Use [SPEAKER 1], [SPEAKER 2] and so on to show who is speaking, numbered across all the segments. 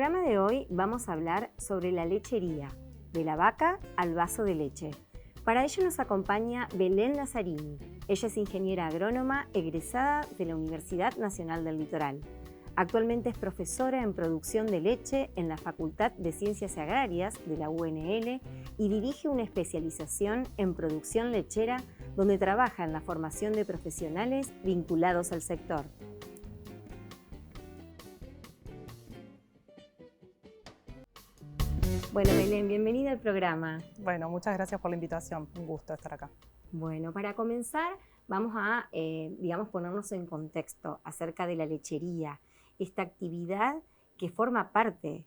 [SPEAKER 1] programa de hoy vamos a hablar sobre la lechería, de la vaca al vaso de leche. Para ello nos acompaña Belén Lazzarini. Ella es ingeniera agrónoma egresada de la Universidad Nacional del Litoral. Actualmente es profesora en producción de leche en la Facultad de Ciencias Agrarias de la UNL y dirige una especialización en producción lechera donde trabaja en la formación de profesionales vinculados al sector. Bueno, Belén, bienvenida al programa.
[SPEAKER 2] Bueno, muchas gracias por la invitación. Un gusto estar acá.
[SPEAKER 1] Bueno, para comenzar, vamos a, ponernos en contexto acerca de la lechería, esta actividad que forma parte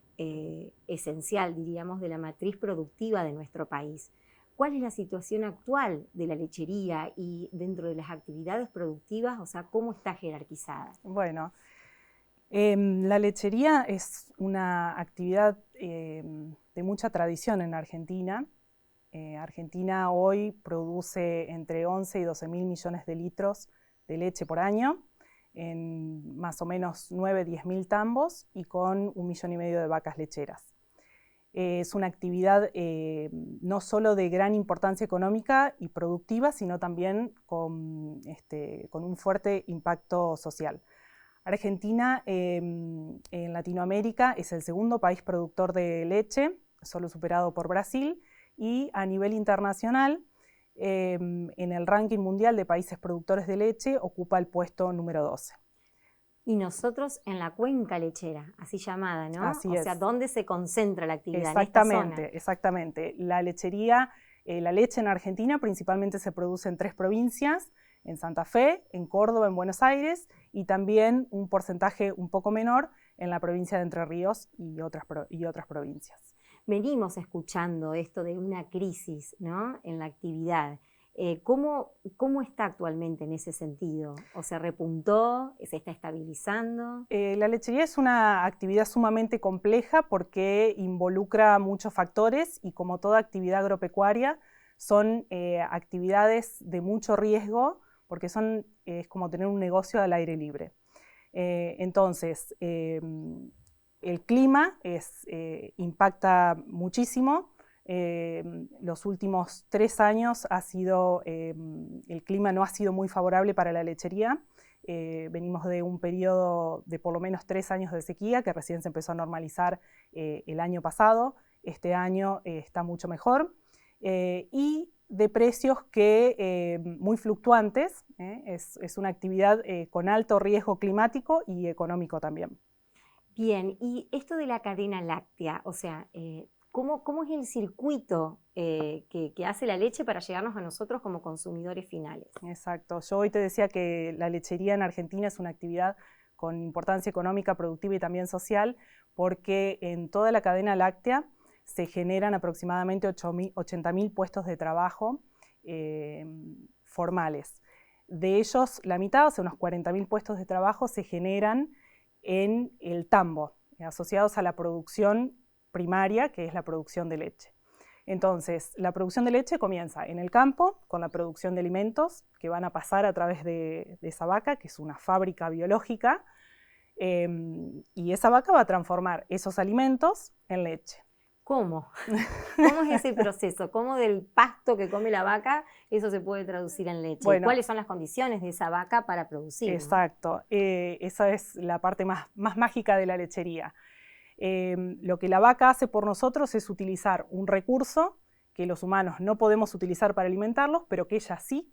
[SPEAKER 1] esencial, diríamos, de la matriz productiva de nuestro país. ¿Cuál es la situación actual de la lechería y dentro de las actividades productivas, o sea, cómo está jerarquizada?
[SPEAKER 2] Bueno, la lechería es una actividad de mucha tradición en Argentina. Argentina hoy produce entre 11 y 12 mil millones de litros de leche por año, en más o menos 9-10 mil tambos y con 1,5 millones de vacas lecheras. Es una actividad no solo de gran importancia económica y productiva, sino también con un fuerte impacto social. Argentina en Latinoamérica es el segundo país productor de leche, solo superado por Brasil, y a nivel internacional, en el ranking mundial de países productores de leche, ocupa el puesto número 12.
[SPEAKER 1] Y nosotros en la cuenca lechera, así llamada, ¿no?
[SPEAKER 2] Así es.
[SPEAKER 1] O sea, ¿dónde se concentra la actividad?
[SPEAKER 2] Exactamente,
[SPEAKER 1] en esta zona.
[SPEAKER 2] exactamente. La lechería, la leche en Argentina principalmente se produce en 3 provincias, en Santa Fe, en Córdoba, en Buenos Aires, y también un porcentaje un poco menor en la provincia de Entre Ríos y otras provincias.
[SPEAKER 1] Venimos escuchando esto de una crisis, ¿no?, en la actividad. ¿Cómo está actualmente en ese sentido? ¿O se repuntó? ¿Se está estabilizando?
[SPEAKER 2] La lechería es una actividad sumamente compleja porque involucra muchos factores y, como toda actividad agropecuaria, son actividades de mucho riesgo porque es como tener un negocio al aire libre. Entonces, el clima impacta muchísimo. Los últimos 3 años el clima no ha sido muy favorable para la lechería. Venimos de un periodo de por lo menos 3 años de sequía que recién se empezó a normalizar el año pasado. Este año está mucho mejor. Y de precios muy fluctuantes. Es una actividad con alto riesgo climático y económico también.
[SPEAKER 1] Bien, y esto de la cadena láctea, o sea, ¿cómo es el circuito que hace la leche para llegarnos a nosotros como consumidores finales?
[SPEAKER 2] Exacto. Yo hoy te decía que la lechería en Argentina es una actividad con importancia económica, productiva y también social, porque en toda la cadena láctea se generan aproximadamente 80.000 puestos de trabajo formales. De ellos, la mitad, o sea, unos 40.000 puestos de trabajo, se generan en el tambo, asociados a la producción primaria, que es la producción de leche. Entonces, la producción de leche comienza en el campo, con la producción de alimentos que van a pasar a través de esa vaca, que es una fábrica biológica, y esa vaca va a transformar esos alimentos en leche.
[SPEAKER 1] ¿Cómo? ¿Cómo es ese proceso? ¿Cómo del pasto que come la vaca eso se puede traducir en leche?
[SPEAKER 2] Bueno,
[SPEAKER 1] ¿cuáles son las condiciones de esa vaca para producir?
[SPEAKER 2] Exacto, ¿no? Esa es la parte más mágica de la lechería. Lo que la vaca hace por nosotros es utilizar un recurso que los humanos no podemos utilizar para alimentarlos, pero que ella sí,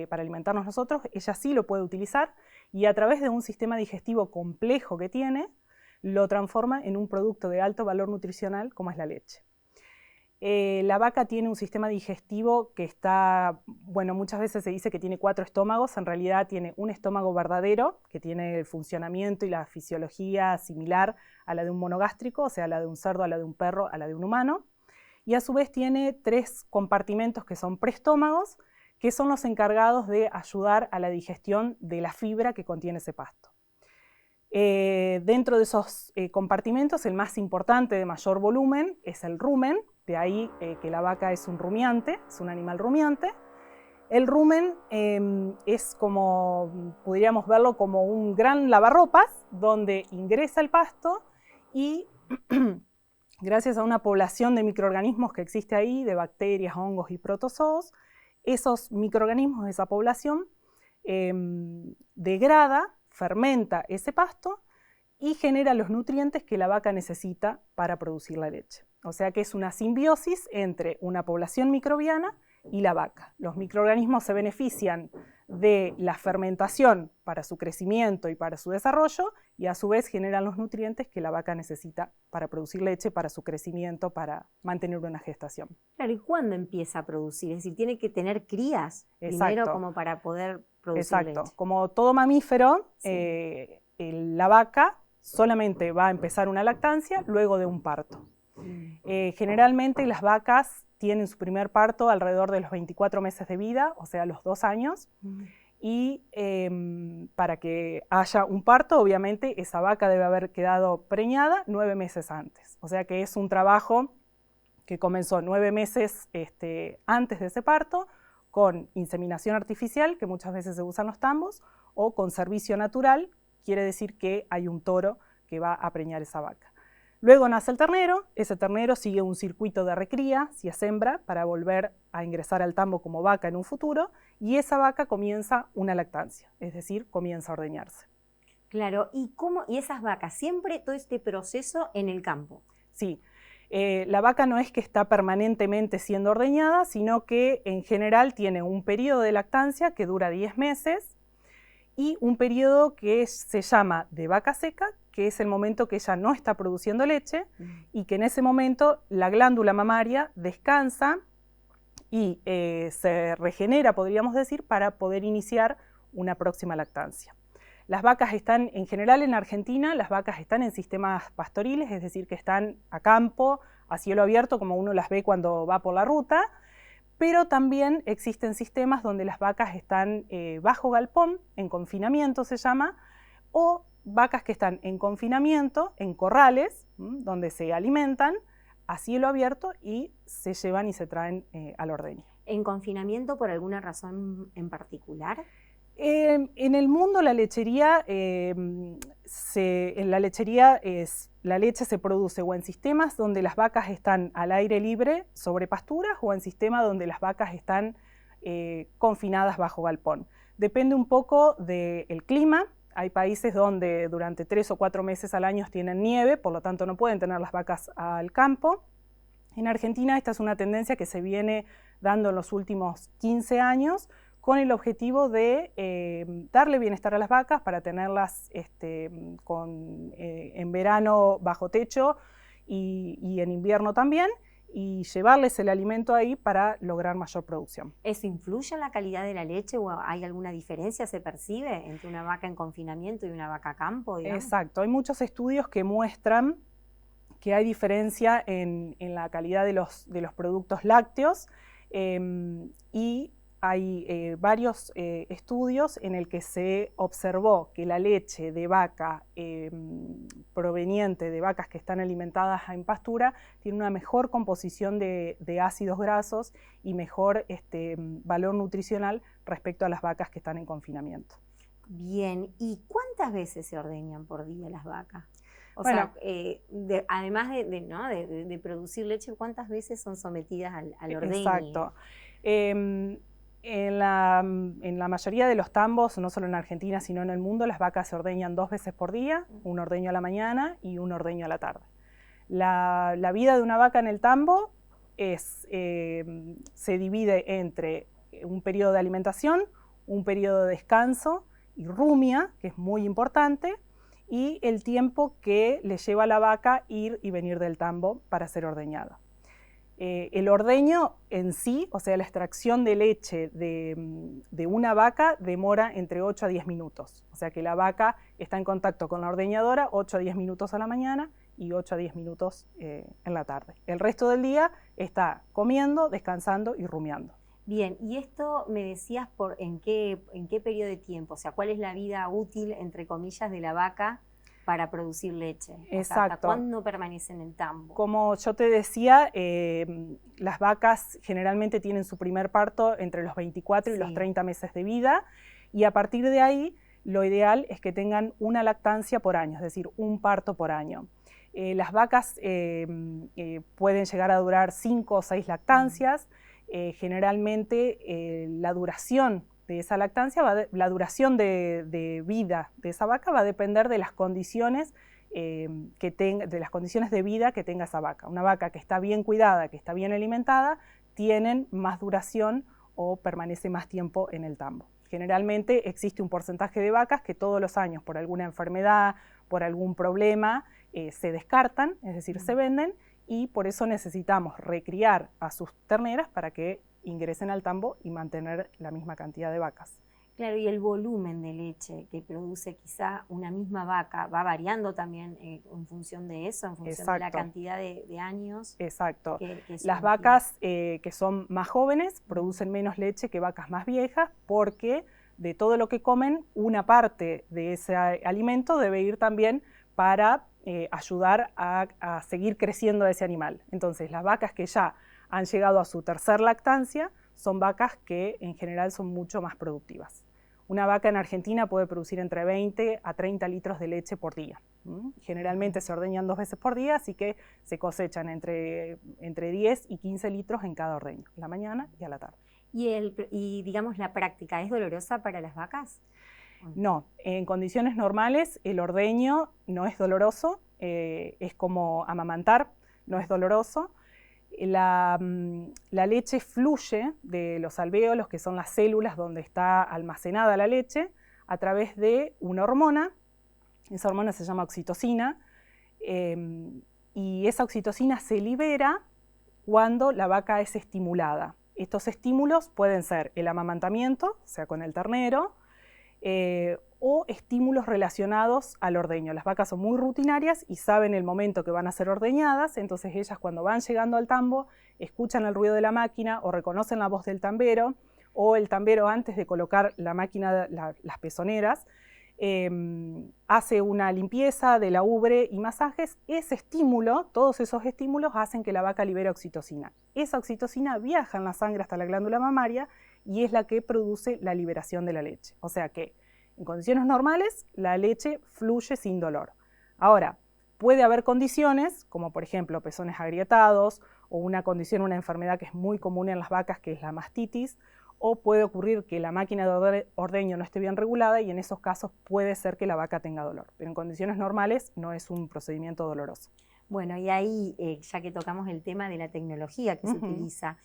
[SPEAKER 2] para alimentarnos nosotros, ella sí lo puede utilizar, y a través de un sistema digestivo complejo que tiene, lo transforma en un producto de alto valor nutricional como es la leche. La vaca tiene un sistema digestivo que muchas veces se dice que tiene 4 estómagos, en realidad tiene un estómago verdadero, que tiene el funcionamiento y la fisiología similar a la de un monogástrico, o sea, a la de un cerdo, a la de un perro, a la de un humano, y a su vez tiene 3 compartimentos que son preestómagos, que son los encargados de ayudar a la digestión de la fibra que contiene ese pasto. Dentro de esos compartimentos, el más importante de mayor volumen es el rumen, de ahí que la vaca es un rumiante, es un animal rumiante. El rumen es como, podríamos verlo como un gran lavarropas, donde ingresa el pasto y gracias a una población de microorganismos que existe ahí, de bacterias, hongos y protozoos, esos microorganismos de esa población degrada, fermenta ese pasto y genera los nutrientes que la vaca necesita para producir la leche. O sea que es una simbiosis entre una población microbiana y la vaca. Los microorganismos se benefician de la fermentación para su crecimiento y para su desarrollo y a su vez generan los nutrientes que la vaca necesita para producir leche, para su crecimiento, para mantener una gestación.
[SPEAKER 1] Claro, ¿y cuándo empieza a producir? Es decir, ¿tiene que tener crías primero como para poder producir leche?
[SPEAKER 2] Exacto. Como todo mamífero,
[SPEAKER 1] Sí.
[SPEAKER 2] la vaca solamente va a empezar una lactancia luego de un parto. Generalmente las vacas tienen su primer parto alrededor de los 24 meses de vida, o sea, los 2 años. Y para que haya un parto, obviamente, esa vaca debe haber quedado preñada 9 meses antes. O sea que es un trabajo que comenzó 9 meses antes de ese parto, con inseminación artificial, que muchas veces se usan los tambos, o con servicio natural, quiere decir que hay un toro que va a preñar esa vaca. Luego nace el ternero, ese ternero sigue un circuito de recría, si es hembra, para volver a ingresar al tambo como vaca en un futuro, y esa vaca comienza una lactancia, es decir, comienza a ordeñarse.
[SPEAKER 1] Claro, ¿y esas vacas? ¿Siempre todo este proceso en el campo?
[SPEAKER 2] Sí, la vaca no es que está permanentemente siendo ordeñada, sino que en general tiene un periodo de lactancia que dura 10 meses y un periodo que se llama de vaca seca, que es el momento que ella no está produciendo leche y que en ese momento la glándula mamaria descansa y se regenera, podríamos decir, para poder iniciar una próxima lactancia. Las vacas están, en general en Argentina, las vacas están en sistemas pastoriles, es decir, que están a campo, a cielo abierto, como uno las ve cuando va por la ruta, pero también existen sistemas donde las vacas están bajo galpón, en confinamiento se llama, o vacas que están en confinamiento, en corrales, donde se alimentan a cielo abierto y se llevan y se traen al ordeño.
[SPEAKER 1] ¿En confinamiento por alguna razón en particular?
[SPEAKER 2] En el mundo la lechería, la leche se produce o en sistemas donde las vacas están al aire libre sobre pasturas o en sistemas donde las vacas están confinadas bajo galpón. Depende un poco del clima. Hay países donde durante 3 o 4 meses al año tienen nieve, por lo tanto no pueden tener las vacas al campo. En Argentina esta es una tendencia que se viene dando en los últimos 15 años con el objetivo de darle bienestar a las vacas para tenerlas en verano bajo techo y en invierno también, y llevarles el alimento ahí para lograr mayor producción.
[SPEAKER 1] ¿Eso influye en la calidad de la leche o hay alguna diferencia, se percibe, entre una vaca en confinamiento y una vaca a campo, digamos?
[SPEAKER 2] Exacto, hay muchos estudios que muestran que hay diferencia en la calidad de los productos lácteos y hay varios estudios en el que se observó que la leche de vaca proveniente de vacas que están alimentadas en pastura tiene una mejor composición de ácidos grasos y mejor valor nutricional respecto a las vacas que están en confinamiento.
[SPEAKER 1] Bien, ¿y cuántas veces se ordeñan por día las vacas? O
[SPEAKER 2] Bueno,
[SPEAKER 1] sea, además de producir leche, ¿cuántas veces son sometidas al ordeño?
[SPEAKER 2] Exacto. En la mayoría de los tambos, no solo en Argentina, sino en el mundo, las vacas se ordeñan 2 veces por día, un ordeño a la mañana y un ordeño a la tarde. La vida de una vaca en el tambo se divide entre un periodo de alimentación, un periodo de descanso y rumia, que es muy importante, y el tiempo que le lleva a la vaca ir y venir del tambo para ser ordeñada. El ordeño en sí, o sea, la extracción de leche de una vaca demora entre 8 a 10 minutos. O sea que la vaca está en contacto con la ordeñadora 8 a 10 minutos a la mañana y 8 a 10 minutos en la tarde. El resto del día está comiendo, descansando y rumiando.
[SPEAKER 1] Bien, y esto me decías en qué periodo de tiempo, o sea, ¿cuál es la vida útil, entre comillas, de la vaca para producir leche?
[SPEAKER 2] Exacto.
[SPEAKER 1] O sea, ¿hasta cuándo permanece en el tambo?
[SPEAKER 2] Como yo te decía, las vacas generalmente tienen su primer parto entre los 24 y los 30 meses de vida, y a partir de ahí lo ideal es que tengan una lactancia por año, es decir, un parto por año. Las vacas pueden llegar a durar 5 o 6 lactancias. Generalmente la duración de esa lactancia, la duración de vida de esa vaca va a depender de las condiciones de las condiciones de vida que tenga esa vaca. Una vaca que está bien cuidada, que está bien alimentada, tienen más duración o permanece más tiempo en el tambo. Generalmente existe un porcentaje de vacas que todos los años por alguna enfermedad, por algún problema, se descartan, es decir, se venden, y por eso necesitamos recriar a sus terneras para que ingresen al tambo y mantener la misma cantidad de vacas.
[SPEAKER 1] Claro, y el volumen de leche que produce quizá una misma vaca va variando también en función de eso, en función de la cantidad de años.
[SPEAKER 2] Exacto. Las vacas que son más jóvenes producen menos leche que vacas más viejas porque de todo lo que comen, una parte de ese alimento debe ir también para ayudar a seguir creciendo a ese animal. Entonces, las vacas que ya han llegado a su tercer lactancia son vacas que en general son mucho más productivas. Una vaca en Argentina puede producir entre 20 a 30 litros de leche por día. Generalmente se ordeñan 2 veces por día, así que se cosechan entre 10 y 15 litros en cada ordeño, a la mañana y a la tarde.
[SPEAKER 1] ¿Y digamos, la práctica es dolorosa para las vacas?
[SPEAKER 2] No, en condiciones normales el ordeño no es doloroso, es como amamantar, no es doloroso. La leche fluye de los alvéolos, que son las células donde está almacenada la leche, a través de una hormona. Esa hormona se llama oxitocina, y esa oxitocina se libera cuando la vaca es estimulada. Estos estímulos pueden ser el amamantamiento, o sea, con el ternero, o estímulos relacionados al ordeño. Las vacas son muy rutinarias y saben el momento que van a ser ordeñadas, entonces ellas cuando van llegando al tambo escuchan el ruido de la máquina o reconocen la voz del tambero, o el tambero antes de colocar la máquina, las pezoneras, hace una limpieza de la ubre y masajes. Ese estímulo, todos esos estímulos hacen que la vaca libere oxitocina. Esa oxitocina viaja en la sangre hasta la glándula mamaria y es la que produce la liberación de la leche. O sea que en condiciones normales la leche fluye sin dolor. Ahora, puede haber condiciones, como por ejemplo pezones agrietados o una enfermedad que es muy común en las vacas, que es la mastitis, o puede ocurrir que la máquina de ordeño no esté bien regulada y en esos casos puede ser que la vaca tenga dolor. Pero en condiciones normales no es un procedimiento doloroso.
[SPEAKER 1] Bueno, y ahí, ya que tocamos el tema de la tecnología que se utiliza,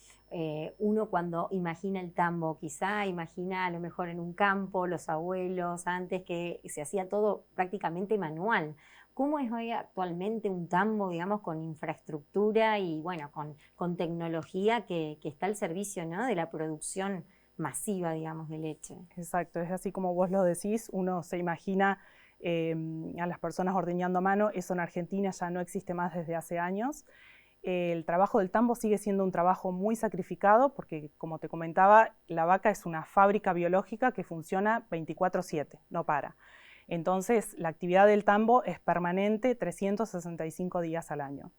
[SPEAKER 1] uno cuando imagina el tambo, quizá imagina a lo mejor en un campo, los abuelos, antes que se hacía todo prácticamente manual. ¿Cómo es hoy actualmente un tambo, digamos, con infraestructura y, bueno, con tecnología que está al servicio, ¿no?, de la producción masiva, digamos, de leche?
[SPEAKER 2] Exacto, es así como vos lo decís, uno se imagina a las personas ordeñando a mano. Eso en Argentina ya no existe más desde hace años. El trabajo del tambo sigue siendo un trabajo muy sacrificado porque, como te comentaba, la vaca es una fábrica biológica que funciona 24/7, no para. Entonces, la actividad del tambo es permanente 365 días al año.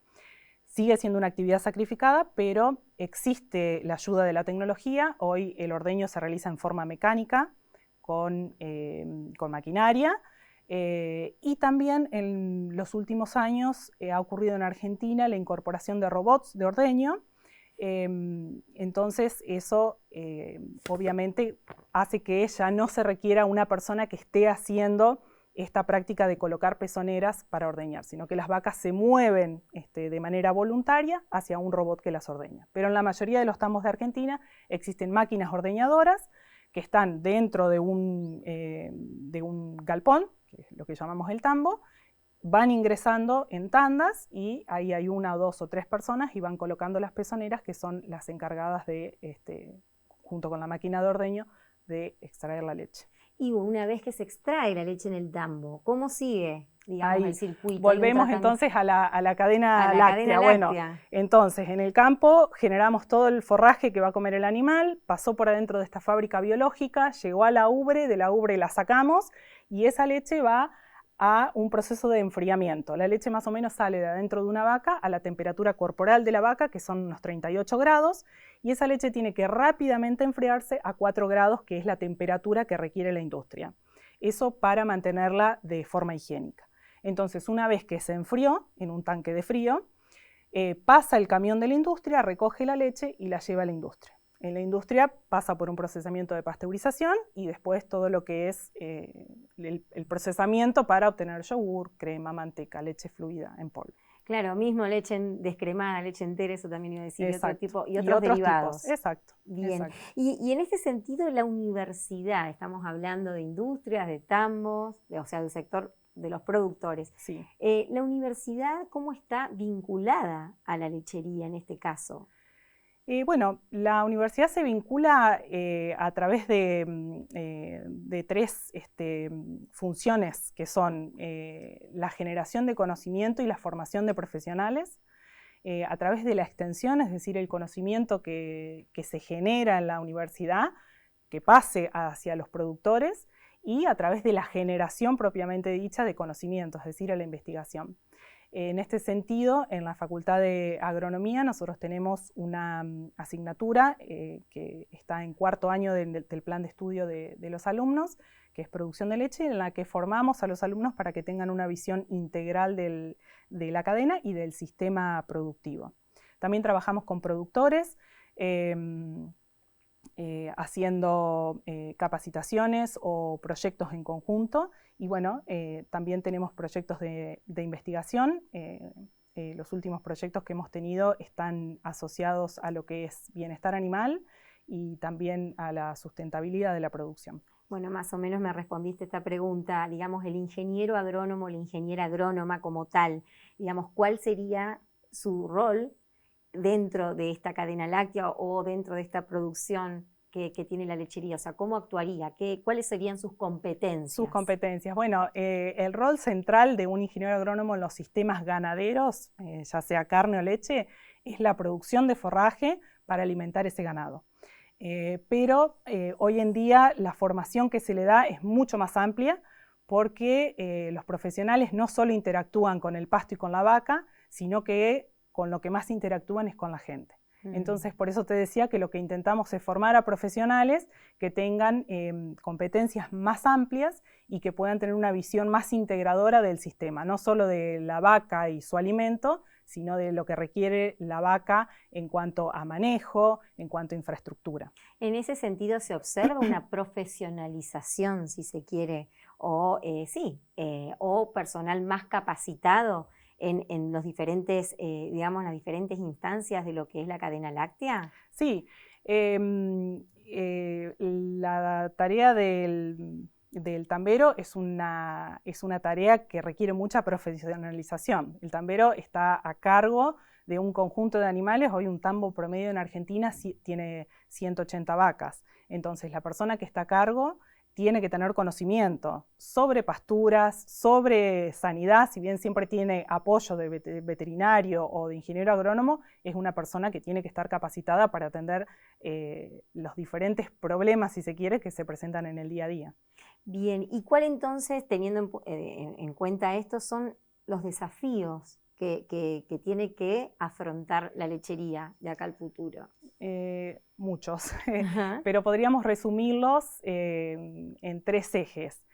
[SPEAKER 2] Sigue siendo una actividad sacrificada, pero existe la ayuda de la tecnología. Hoy el ordeño se realiza en forma mecánica, con maquinaria, y también en los últimos años ha ocurrido en Argentina la incorporación de robots de ordeño. Entonces eso obviamente hace que ya no se requiera una persona que esté haciendo esta práctica de colocar pezoneras para ordeñar, sino que las vacas se mueven de manera voluntaria hacia un robot que las ordeña. Pero en la mayoría de los tambos de Argentina existen máquinas ordeñadoras que están dentro de un galpón, que es lo que llamamos el tambo, van ingresando en tandas y ahí hay 1, 2 o 3 personas y van colocando las pezoneras, que son las encargadas de, junto con la máquina de ordeño, de extraer la leche.
[SPEAKER 1] Y una vez que se extrae la leche en el tambo, ¿cómo sigue, digamos,
[SPEAKER 2] ahí,
[SPEAKER 1] el circuito?
[SPEAKER 2] Volvemos entonces a la cadena láctea. Bueno, entonces en el campo generamos todo el forraje que va a comer el animal, pasó por adentro de esta fábrica biológica, llegó a la ubre, de la ubre la sacamos y esa leche va a un proceso de enfriamiento. La leche más o menos sale de adentro de una vaca a la temperatura corporal de la vaca, que son unos 38 grados, y esa leche tiene que rápidamente enfriarse a 4 grados, que es la temperatura que requiere la industria. Eso para mantenerla de forma higiénica. Entonces, una vez que se enfrió en un tanque de frío, pasa el camión de la industria, recoge la leche y la lleva a la industria. En la industria pasa por un procesamiento de pasteurización y después todo lo que es el procesamiento para obtener yogur, crema, manteca, leche fluida en polvo.
[SPEAKER 1] Claro, mismo leche descremada, leche entera, eso también iba a decir,
[SPEAKER 2] Exacto.
[SPEAKER 1] y otros derivados.
[SPEAKER 2] Tipos. Exacto.
[SPEAKER 1] Bien.
[SPEAKER 2] Exacto.
[SPEAKER 1] Y en este sentido, la universidad, estamos hablando de industrias, de tambos, o sea, del sector de los productores.
[SPEAKER 2] Sí.
[SPEAKER 1] ¿La universidad cómo está vinculada a la lechería en este caso?
[SPEAKER 2] Bueno, la universidad se vincula a través de tres funciones que son la generación de conocimiento y la formación de profesionales, a través de la extensión, es decir, el conocimiento que se genera en la universidad, que pase hacia los productores, y a través de la generación propiamente dicha de conocimiento, es decir, a la investigación. En este sentido, en la Facultad de Agronomía nosotros tenemos una asignatura que está en cuarto año del plan de estudio de los alumnos, que es producción de leche, en la que formamos a los alumnos para que tengan una visión integral de la cadena y del sistema productivo. También trabajamos con productores, haciendo capacitaciones o proyectos en conjunto, y bueno, también tenemos proyectos de investigación. Los últimos proyectos que hemos tenido están asociados a lo que es bienestar animal y también a la sustentabilidad de la producción.
[SPEAKER 1] Bueno, más o menos me respondiste esta pregunta, digamos, el ingeniero agrónomo, la ingeniera agrónoma como tal, digamos, ¿cuál sería su rol dentro de esta cadena láctea o dentro de esta producción que tiene la lechería? O sea, ¿cómo actuaría? ¿Cuáles serían sus competencias?
[SPEAKER 2] Sus competencias. Bueno, el rol central de un ingeniero agrónomo en los sistemas ganaderos, ya sea carne o leche, es la producción de forraje para alimentar ese ganado. Pero hoy en día la formación que se le da es mucho más amplia porque los profesionales no solo interactúan con el pasto y con la vaca, sino que con lo que más interactúan es con la gente. Entonces, por eso te decía que lo que intentamos es formar a profesionales que tengan competencias más amplias y que puedan tener una visión más integradora del sistema, no solo de la vaca y su alimento, sino de lo que requiere la vaca en cuanto a manejo, en cuanto a infraestructura.
[SPEAKER 1] En ese sentido, ¿se observa una profesionalización, si se quiere, o o personal más capacitado en los diferentes, digamos, las diferentes instancias de lo que es la cadena láctea?
[SPEAKER 2] Sí, la tarea del tambero es una tarea que requiere mucha profesionalización. El tambero está a cargo de un conjunto de animales. Hoy un tambo promedio en Argentina tiene 180 vacas. Entonces la persona que está a cargo tiene que tener conocimiento sobre pasturas, sobre sanidad. Si bien siempre tiene apoyo de veterinario o de ingeniero agrónomo, es una persona que tiene que estar capacitada para atender los diferentes problemas, si se quiere, que se presentan en el día a día.
[SPEAKER 1] Bien, ¿y cuál entonces, teniendo en cuenta esto, son los desafíos que tiene que afrontar la lechería de acá al futuro?
[SPEAKER 2] Muchos, pero podríamos resumirlos en tres ejes.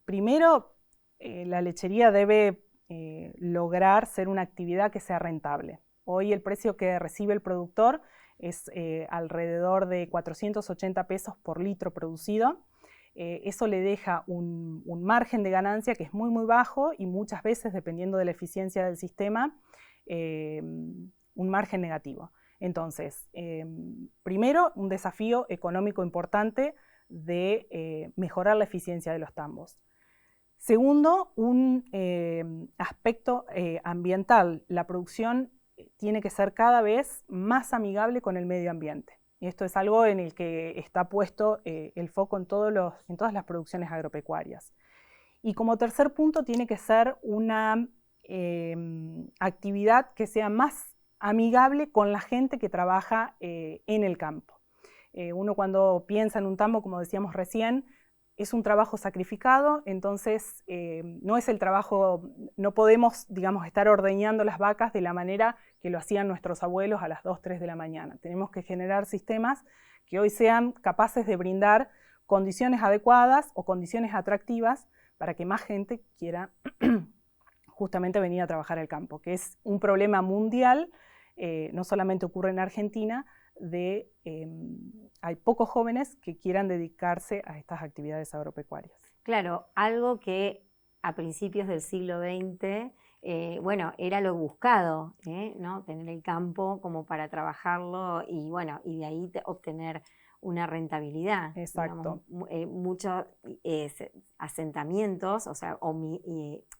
[SPEAKER 2] Primero, la lechería debe lograr ser una actividad que sea rentable. Hoy el precio que recibe el productor es alrededor de 480 pesos por litro producido. Eso le deja un margen de ganancia que es muy muy bajo y muchas veces, dependiendo de la eficiencia del sistema, un margen negativo. Entonces, primero, un desafío económico importante de mejorar la eficiencia de los tambos. Segundo, un aspecto ambiental. La producción tiene que ser cada vez más amigable con el medio ambiente. Y esto es algo en el que está puesto el foco en todas las producciones agropecuarias. Y como tercer punto, tiene que ser una actividad que sea más amigable con la gente que trabaja en el campo. Uno cuando piensa en un tambo, como decíamos recién, es un trabajo sacrificado, entonces no es el trabajo, no podemos, digamos, estar ordeñando las vacas de la manera que lo hacían nuestros abuelos a las 2, 3 de la mañana. Tenemos que generar sistemas que hoy sean capaces de brindar condiciones adecuadas o condiciones atractivas para que más gente quiera justamente venir a trabajar al campo, que es un problema mundial, no solamente ocurre en Argentina, hay pocos jóvenes que quieran dedicarse a estas actividades agropecuarias.
[SPEAKER 1] Claro, algo que a principios del siglo XX, bueno, era lo buscado, ¿no? Tener el campo como para trabajarlo y, bueno, y de ahí obtener una rentabilidad.
[SPEAKER 2] Exacto.
[SPEAKER 1] Digamos, muchos asentamientos, o sea,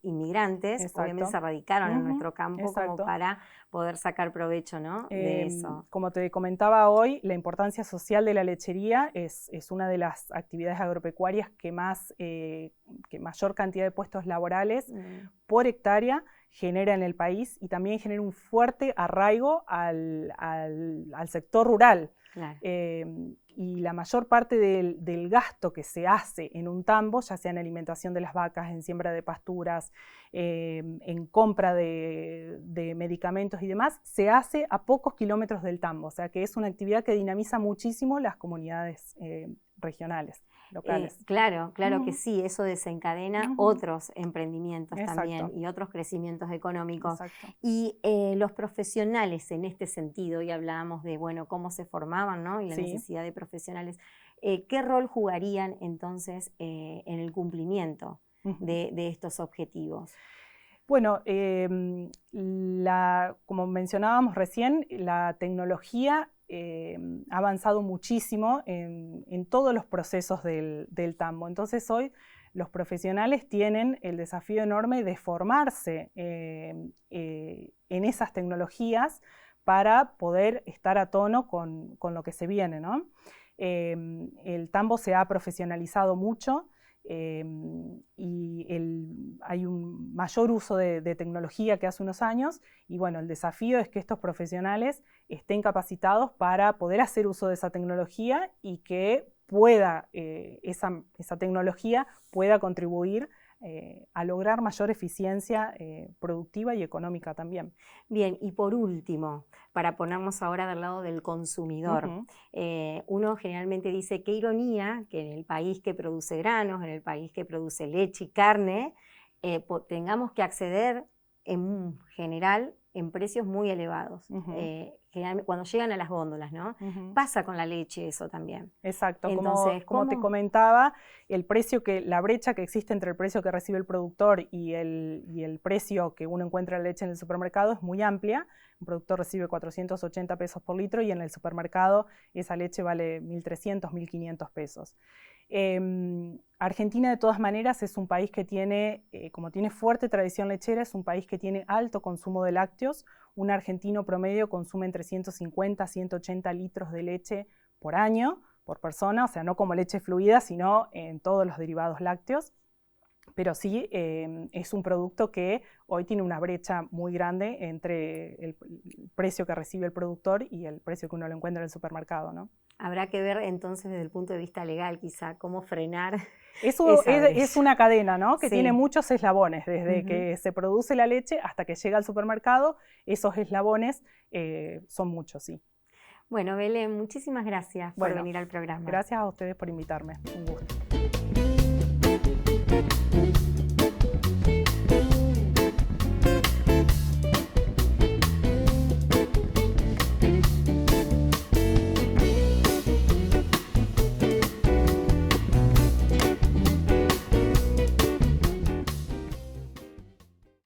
[SPEAKER 1] inmigrantes,
[SPEAKER 2] Exacto.
[SPEAKER 1] Obviamente se radicaron en nuestro campo.
[SPEAKER 2] Exacto.
[SPEAKER 1] Como para poder sacar provecho, ¿no? De eso.
[SPEAKER 2] Como te comentaba hoy, la importancia social de la lechería es una de las actividades agropecuarias que mayor cantidad de puestos laborales por hectárea genera en el país, y también genera un fuerte arraigo al sector rural.
[SPEAKER 1] Claro.
[SPEAKER 2] Y la mayor parte del gasto que se hace en un tambo, ya sea en alimentación de las vacas, en siembra de pasturas, en compra de medicamentos y demás, se hace a pocos kilómetros del tambo. O sea que es una actividad que dinamiza muchísimo las comunidades regionales, locales.
[SPEAKER 1] Claro que sí, eso desencadena otros emprendimientos también y otros crecimientos económicos.
[SPEAKER 2] Exacto.
[SPEAKER 1] Y los profesionales en este sentido, y hablábamos de, bueno, cómo se formaban, ¿no? Y la necesidad de profesionales, ¿qué rol jugarían entonces en el cumplimiento de estos objetivos?
[SPEAKER 2] Bueno, como mencionábamos recién, la tecnología ha avanzado muchísimo en todos los procesos del tambo. Entonces hoy los profesionales tienen el desafío enorme de formarse en esas tecnologías para poder estar a tono con lo que se viene, ¿no? El tambo se ha profesionalizado mucho. Y hay un mayor uso de tecnología que hace unos años, y bueno, el desafío es que estos profesionales estén capacitados para poder hacer uso de esa tecnología y que esa tecnología pueda contribuir a lograr mayor eficiencia productiva y económica también.
[SPEAKER 1] Bien, y por último, para ponernos ahora del lado del consumidor, uno generalmente dice, qué ironía que en el país que produce granos, en el país que produce leche y carne, tengamos que acceder en general en precios muy elevados. Generalmente, cuando llegan a las góndolas, ¿no? Pasa con la leche eso también.
[SPEAKER 2] Exacto.
[SPEAKER 1] Entonces,
[SPEAKER 2] como te comentaba, la brecha que existe entre el precio que recibe el productor y el precio que uno encuentra la leche en el supermercado es muy amplia. Un productor recibe 480 pesos por litro y en el supermercado esa leche vale 1.300, 1.500 pesos. Argentina, de todas maneras, es un país que tiene, como tiene fuerte tradición lechera, es un país que tiene alto consumo de lácteos. Un argentino promedio consume entre 150 a 180 litros de leche por año, por persona, o sea, no como leche fluida, sino en todos los derivados lácteos. Pero sí es un producto que hoy tiene una brecha muy grande entre el precio que recibe el productor y el precio que uno lo encuentra en el supermercado, ¿no?
[SPEAKER 1] Habrá que ver entonces desde el punto de vista legal quizá cómo frenar
[SPEAKER 2] Eso es una cadena, ¿no? Que
[SPEAKER 1] sí.
[SPEAKER 2] tiene muchos eslabones, desde que se produce la leche hasta que llega al supermercado. Esos eslabones son muchos, sí.
[SPEAKER 1] Bueno, Belén, muchísimas gracias por venir al programa.
[SPEAKER 2] Gracias a ustedes por invitarme, un gusto.